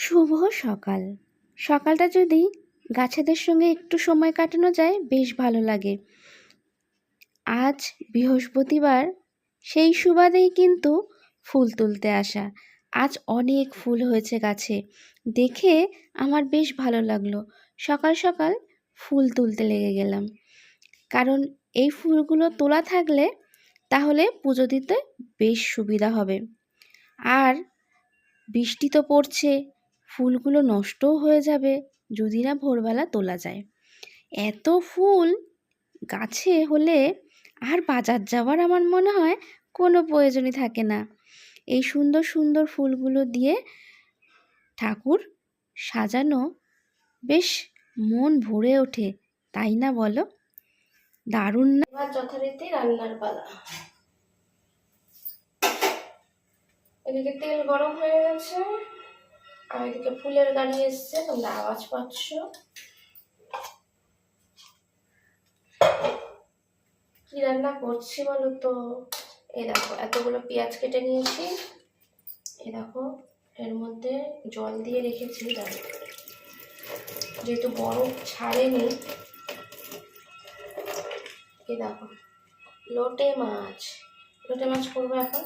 শুভ সকাল। সকালটা যদি গাছেদের সঙ্গে একটু সময় কাটানো যায় বেশ ভালো লাগে। আজ বৃহস্পতিবার, সেই সুবাদেই কিন্তু ফুল তুলতে আসা। আজ অনেক ফুল হয়েছে গাছে, দেখে আমার বেশ ভালো লাগলো। সকাল সকাল ফুল তুলতে লেগে গেলাম, কারণ এই ফুলগুলো তোলা থাকলে তাহলে পুজো দিতে বেশ সুবিধা হবে। আর বৃষ্টি তো পড়ছে, ফুলগুলো নষ্টও হয়ে যাবে যদি না ভোরবেলা তোলা যায়। এত ফুল গাছে হলে আর বাজার যাওয়ার আমার মনে হয় কোনো প্রয়োজনই থাকে না। এই সুন্দর সুন্দর ফুলগুলো দিয়ে ঠাকুর সাজানো বেশ মন ভরে ওঠে, তাই না বলো? দারুণ না? এবার যথারীতি রান্নার পালা। এদিকে তেল গরম হয়ে গেছে, আর এদিকে ফুলের গাড়ি এসছে, তোমরা আওয়াজ পাচ্ছ। কি রান্না করছি বলো তো? এই দেখো, এতগুলো পেঁয়াজ কেটে নিয়েছি। এই দেখো, এর মধ্যে জল দিয়ে রেখেছি, যেহেতু বরফ ছাড়েনি। এই দেখো, লোটে মাছ করবো এখন।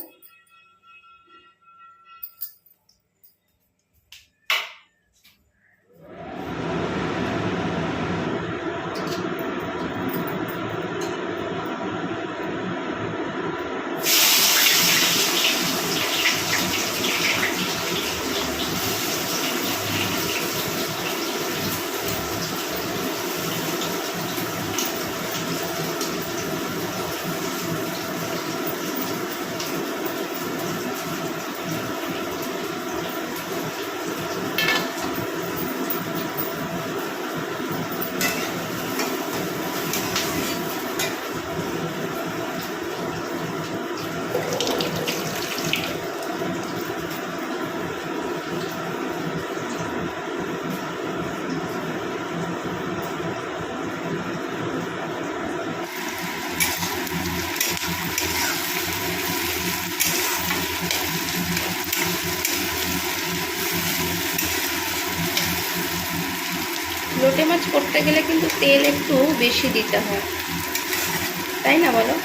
লোটে মাছ করতে গেলে কিন্তু তেল একটু বেশি দিতে হয়, তাই না বলো?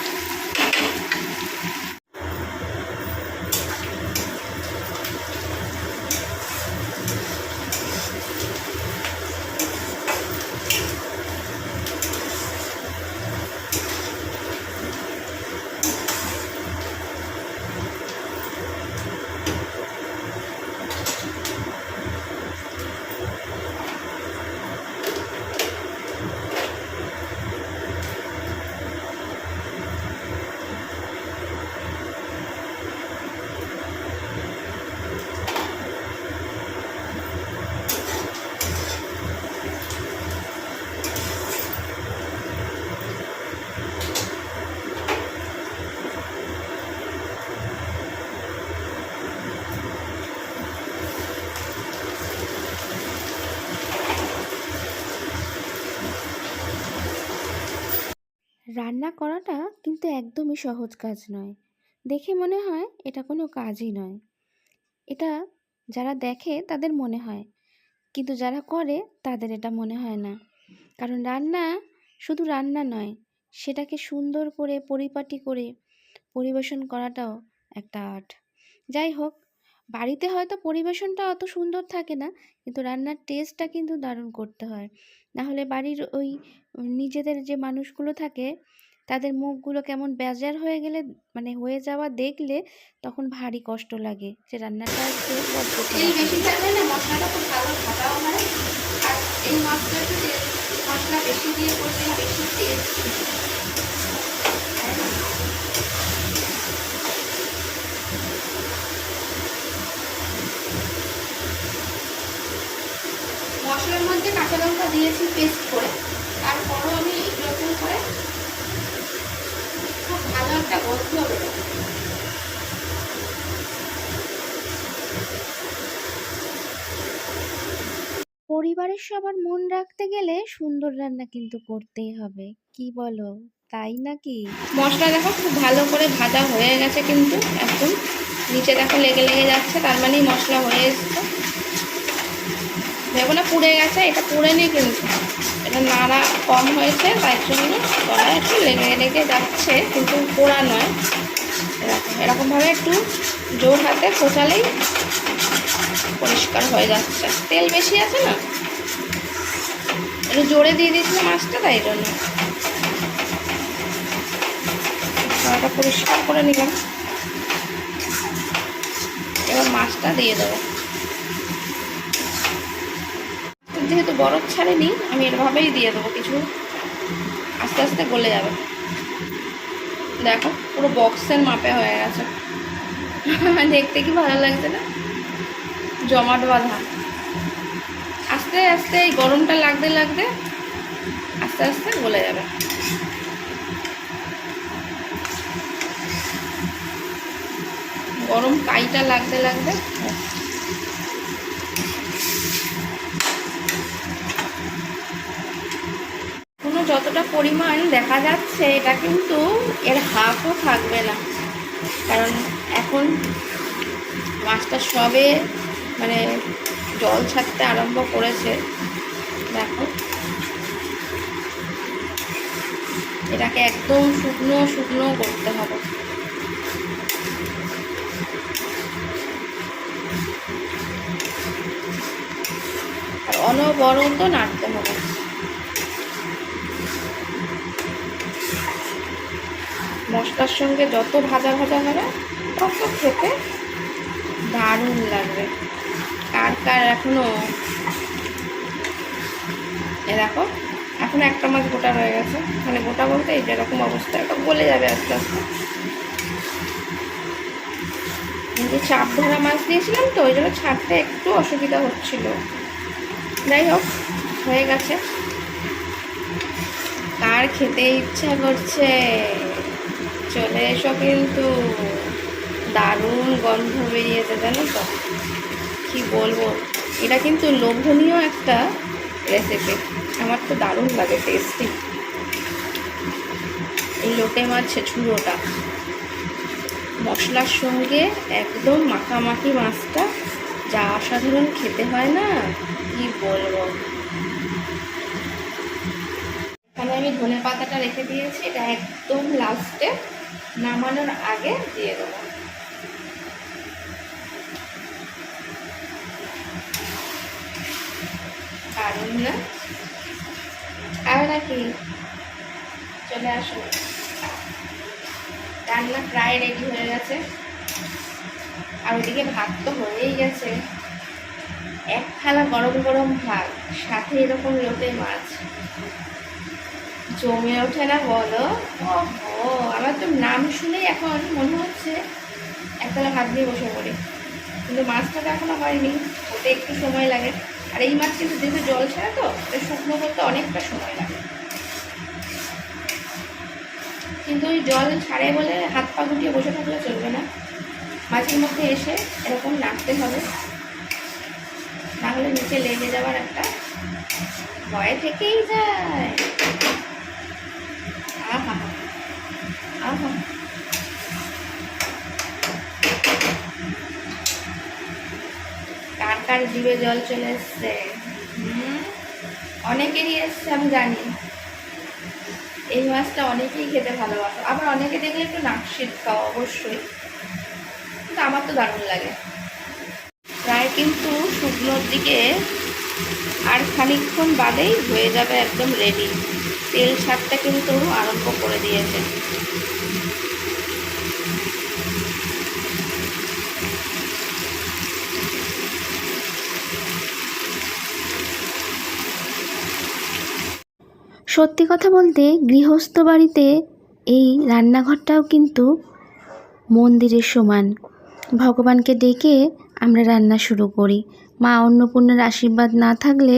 রান্না করাটা কিন্তু একদমই সহজ কাজ নয়। দেখে মনে হয় এটা কোনো কাজই নয়। এটা যারা দেখে তাদের মনে হয়, কিন্তু যারা করে তাদের এটা মনে হয় না। কারণ রান্না শুধু রান্না নয়, সেটাকে সুন্দর করে পরিপাটি করে পরিবেশন করাটাও একটা আর্ট। যাই হোক, বাড়িতে হয়তো পরিবেশনটা অত সুন্দর থাকে না, কিন্তু রান্নার টেস্টটা কিন্তু দারুণ করতে হয়। নাহলে বাড়ির ওই নিজেদের যে মানুষগুলো থাকে তাদের মুখগুলো কেমন বেজার হয়ে গেলে, মানে হয়ে যাওয়া দেখলে তখন ভারী কষ্ট লাগে যে রান্নাটা একটু তেল বেশি থাকলে না মশলাটা খুব ভালো ভাজাও হয়। আর এই মাছটা একটু মশলা বেশি দিয়ে করলে বেশি টেস্ট। মশলার মধ্যে কাঁচা লঙ্কা দিয়েছি পেস্ট করে, তারপরও আমি এরকম করে খুব ভালো একটা গন্ধ বেরোবে। পরিবারের সবার মন রাখতে গেলে সুন্দর রান্না কিন্তু করতেই হবে, কি বলো? তাই নাকি? মশলা দেখো খুব ভালো করে ভাজা হয়ে গেছে, কিন্তু একদম নিচে দেখো লেগে লেগে যাচ্ছে, তার মানে মশলা হয়ে এসছে। বেগুনটা পুড়ে গেছে, এটা পুড়ে নি কিন্তু এটা নাড়া কম হয়েছে, তাই জন্য কড়াই একটু লেগে লেগে যাচ্ছে, কিন্তু পোড়া নয়। এরকমভাবে একটু জোর হাতে ফোটালেই পরিষ্কার হয়ে যাচ্ছে। তেল বেশি আছে না, একটু জোরে দিয়ে দিয়েছিলাম মাছটা, তাই জন্য কড়াইটা পরিষ্কার করে নিলাম। এবার মাছটা দিয়ে দেবো। যেহেতু বরফ ছাড়েনি, আমি এভাবেই দিয়ে দেবো, কিছু আস্তে আস্তে গলে যাবে। দেখো পুরো বক্সের মাপে হয়ে গেছে। দেখতে কি ভালো লাগছে না, জমাট বাঁধা। আস্তে আস্তে এই গরমটা লাগতে লাগতে আস্তে আস্তে গলে যাবে। গরম কাইটা লাগতে লাগতে কোনো যতটা পরিমাণ দেখা যাচ্ছে, এটা কিন্তু এর হাফও থাকবে না, কারণ এখন মাছটা সবে মানে জল ছাড়তে আরম্ভ করেছে। দেখো এটাকে একদম শুকনো শুকনো করতে হবে। আর অনবরত নাড়তে হবে। মশলার সঙ্গে যত ভাজা ভাজা হবে তত খেতে দারুণ লাগবে। কার কার এখনো দেখো এখন একটা মাছ গোটা রয়ে গেছে, মানে গোটা বলতে এই যেরকম অবস্থা, এটা গলে যাবে আস্তে আস্তে। কিন্তু চাপ ধরা মাছ দিয়েছিলাম তো, ওই জন্য ছাড়তে একটু অসুবিধা হচ্ছিল। যাই হোক হয়ে গেছে। কার খেতে ইচ্ছা করছে চলে এসো, কিন্তু দারুণ গন্ধ বেরিয়েছে জানো তো, কি বলবো। এটা কিন্তু লোভনীয় একটা রেসিপি, আমার তো দারুণ লাগে, টেস্টি। এই লোটে মাছ ঝুড়োটা মশলার সঙ্গে একদম মাখামাখি মাছটা যা অসাধারণ খেতে হয় না, কি বলবো। এখানে আমি ধনে পাতাটা রেখে দিয়েছি, এটা একদম লাস্টে নামানোর আগে দিয়ে দেবো। দারুণ না? আর নাকি চলে আসো। রান্না প্রায় রেডি হয়ে গেছে, আর ওইদিকে ভাত তো হয়েই গেছে। এক থালা গরম গরম ভাত, সাথে এরকম লোটে মাছ, জমে ওঠে না বলো? ও আমার তো নাম শুনেই এখন মনে হচ্ছে এক থালা ভাত দিয়ে বসে পড়ি, কিন্তু মাছটা তো এখনো হয়নি, ওতে একটু সময় লাগে। আর এই মাছ কিন্তু যেহেতু জল ছাড়া তো, শুকনো করতে অনেকটা সময় লাগে। কিন্তু ওই জল ছাড়ে বলে হাত পা গুটিয়ে বসে থাকলে চলবে না, মাছের মধ্যে এসে এরকম নাড়তে হবে, নাহলে নিচে লেগে যাওয়ার একটা ভয় থেকেই যায়। আহা আহা, কার কার জিভে জল চলে এসছে? অনেকেরই এসছে আমি জানি। এই মাছটা অনেকেই খেতে ভালোবাসো, আবার অনেকে দেখলে একটু নাকশিট খাও অবশ্যই, কিন্তু আমার তো দারুণ লাগে। প্রায় কিন্তু শুকনোর দিকে আর খানিকক্ষণ বাদেই হয়ে যাবে একদম রেডি। তেল ছাড়তে কিন্তু আরম্ভ করে দিয়েছে। সত্যি কথা বলতে গৃহস্থ বাড়িতে এই রান্নাঘরটাও কিন্তু মন্দিরের সমান। ভগবানকে ডেকে আমরা রান্না শুরু করি। মা অন্নপূর্ণার আশীর্বাদ না থাকলে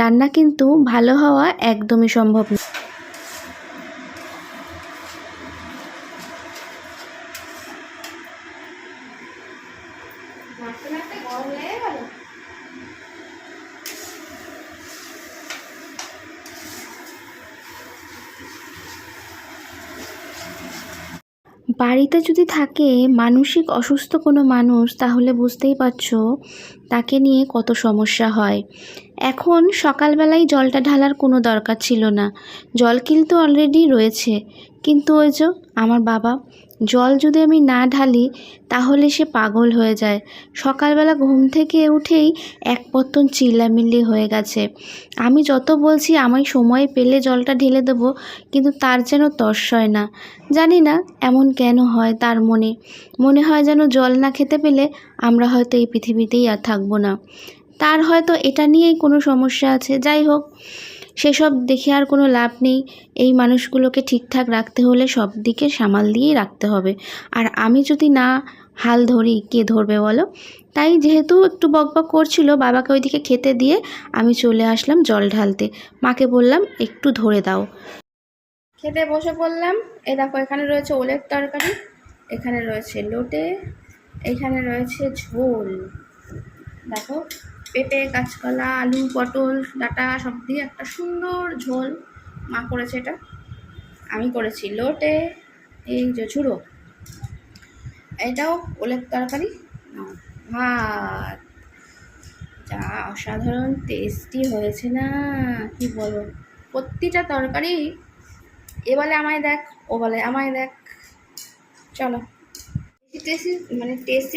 রান্না কিন্তু ভালো হওয়া একদমই সম্ভব না। বাড়িতে যদি থাকে মানসিক অসুস্থ কোনো মানুষ, তাহলে বুঝতেই পারছো তাকে নিয়ে কত সমস্যা হয়। এখন সকালবেলায় জলটা ঢালার কোনো দরকার ছিল না, জল কিন্তু অলরেডি রয়েছে, কিন্তু ওই যে আমার বাবা, জল যদি আমি না ঢালি তাহলে সে পাগল হয়ে যায়। সকালবেলা ঘুম থেকে উঠেই এক পত্তন চিল্লামিল্লি হয়ে গেছে। আমি যত বলছি আমি সময় পেলে জলটা ঢেলে দেবো, কিন্তু তার যেন তর্স হয় না। জানি না এমন কেন হয়, তার মনে হয় যেন জল না খেতে পেলে আমরা হয়তো এই পৃথিবীতেই আর থাকবো না। তার হয়তো এটা নিয়েই কোনো সমস্যা আছে। যাই হোক, সেসব দেখে আর কোনো লাভ নেই। এই মানুষগুলোকে ঠিকঠাক রাখতে হলে সব দিকে সামাল দিয়েই রাখতে হবে। আর আমি যদি না হাল ধরি, কে ধরবে বলো? তাই যেহেতু একটু বকবক করছিল, বাবাকে ওইদিকে খেতে দিয়ে আমি চলে আসলাম জল ঢালতে। মাকে বললাম একটু ধরে দাও। খেতে বসে পড়লাম। এ দেখো, এখানে রয়েছে ওলের তরকারি, এখানে রয়েছে লোটে, এখানে রয়েছে ঝোল। দেখো, পেঁপে, কাঁচকলা, আলু, পটল, ডাঁটা সব দিয়ে একটা সুন্দর ঝোল। মা করেছে এটা, আমি করেছি লোটে। এই যে ঝুড়ো, এটাও ওলের তরকারি, ভাত। যা অসাধারণ টেস্টি হয়েছে না, কি বলবো। প্রতিটা তরকারি এ বলে আমায় দেখ, ও বলে আমায় দেখ। চলো, টেস্টি মানে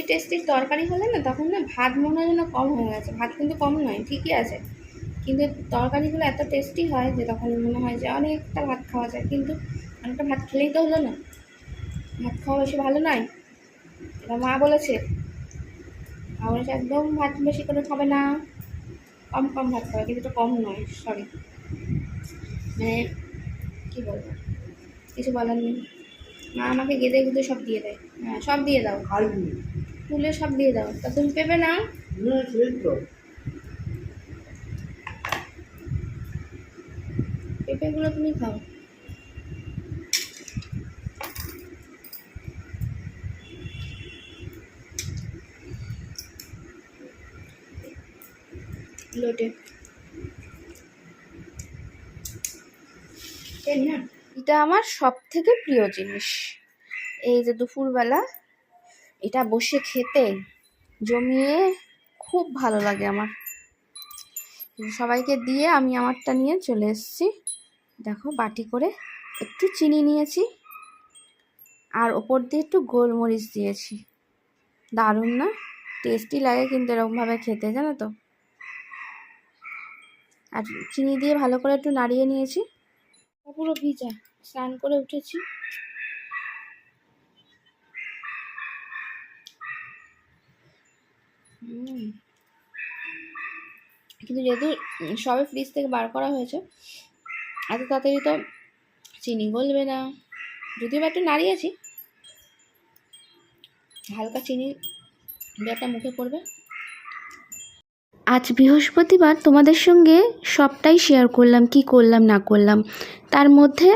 টেস্টি তরকারি হলে না, তখন না ভাত মনে হয় যেন কম হয়ে গেছে। ভাত কিন্তু কম নয়, ঠিকই আছে, কিন্তু তরকারিগুলো এত টেস্টি হয় যে তখন মনে হয় যে অনেকটা ভাত খাওয়া যায়। কিন্তু অনেকটা ভাত খেলেই তো হলো না, ভাত খাওয়া বেশি ভালো নয়, এটা মা বলেছে। মা বলেছে একদম ভাত বেশি করে খাবে না, কম কম ভাত খাবে। কিন্তু এটা কম নয়, সরি, মানে কী বলবো, কিছু বলার নেই। মা আমাকে গেদে গুঁদে সব দিয়ে দেয়। হ্যাঁ, সব দিয়ে দাও, তুলে সব দিয়ে দাও। তা তুমি পেবে না? পেঁপেগুলো তুমি খাও। লোটে না, এটা আমার সব থেকে প্রিয় জিনিস। এই যে দুপুরবেলা এটা বসে খেতে জমিয়ে খুব ভালো লাগে আমার। সবাইকে দিয়ে আমি আমারটা নিয়ে চলে এসেছি। দেখো, বাটি করে একটু চিনি নিয়েছি, আর ওপর দিয়ে একটু গোলমরিচ দিয়েছি। দারুণ না? টেস্টি লাগে কিন্তু এরকমভাবে খেতে, জানো তো। আর চিনি দিয়ে ভালো করে একটু নাড়িয়ে নিয়েছি। পুরো ভিজা, স্নান করে উঠেছি। কিন্তু যেহেতু সবে ফ্রিজ থেকে বার করা হয়েছে, এত তাড়াতাড়ি তো চিনি গলবে না। যদিও বা একটু নাড়িয়েছি, হালকা চিনি একটা মুখে পড়বে। আজ বৃহস্পতিবার তোমাদের সঙ্গে সবটাই শেয়ার করলাম, কি করলাম না করলাম। তার মধ্যে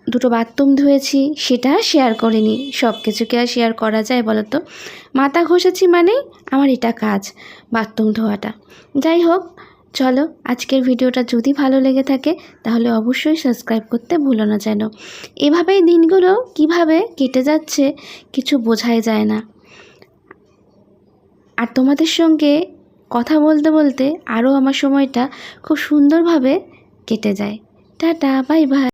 দুটো বাথরুম ধুয়েছি, সেটা শেয়ার করিনি। সব কিছুকে আর শেয়ার করা যায় বলো তো? মাথা ঘষেছি মানেই আমার এটা কাজ, বাথরুম ধোয়াটা। যাই হোক, চলো, আজকের ভিডিওটা যদি ভালো লেগে থাকে তাহলে অবশ্যই সাবস্ক্রাইব করতে ভুলো না যেন। এভাবেই দিনগুলো কিভাবে কেটে যাচ্ছে কিছু বোঝাই যায় না। আর তোমাদের সঙ্গে কথা বলতে বলতে আরও আমার সময়টা খুব সুন্দরভাবে কেটে যায়। Tata, bye bye.